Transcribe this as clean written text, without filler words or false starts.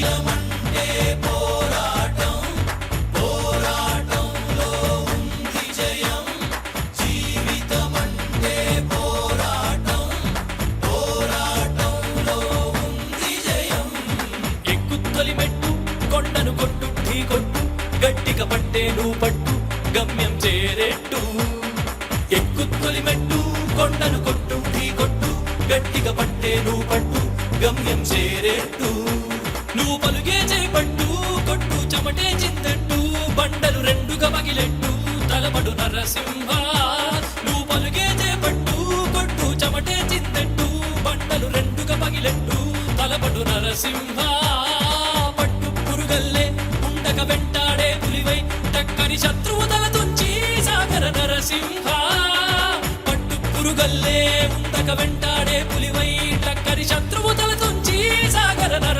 జీవితమంటే పోరాటం, పోరాటంలో ఉంది జయం. జీవితమంటే పోరాటం, పోరాటంలో ఉంది జయం. ఎక్కుతొలి మెట్టు కొండను కొట్టు ఢీ కొట్టు, గట్టిగా పట్టే నువ్వు పట్టు గమ్యం చేరేట్టు. ఎక్కుతొలి మెట్టు కొండను కొట్టు ఢీ కొట్టు, గట్టిగా పట్టే నువ్వు పట్టు గమ్యం చేరేట్టు. నువ్వు పలుగే చేపట్టు కొట్టు చెమటే చిందట్టు, బండలు రెండుగా పగిలెట్టు తలపడు నరసింహ. నువ్వు పలుగే చేపట్టు కొట్టు చెమటే చిందట్టు, బండలు రెండుగా పగిలెట్టు తలపడు నరసింహ. పట్టు పురుగల్లే ఉండక వెంటాడే పులివై, టక్కని శత్రువు తల తుంచి సాగర నరసింహ. పట్టు పురుగల్లే ఉండక వెంటాడే పులివై, టక్కని శత్రువు తల తుంచి సాగర నర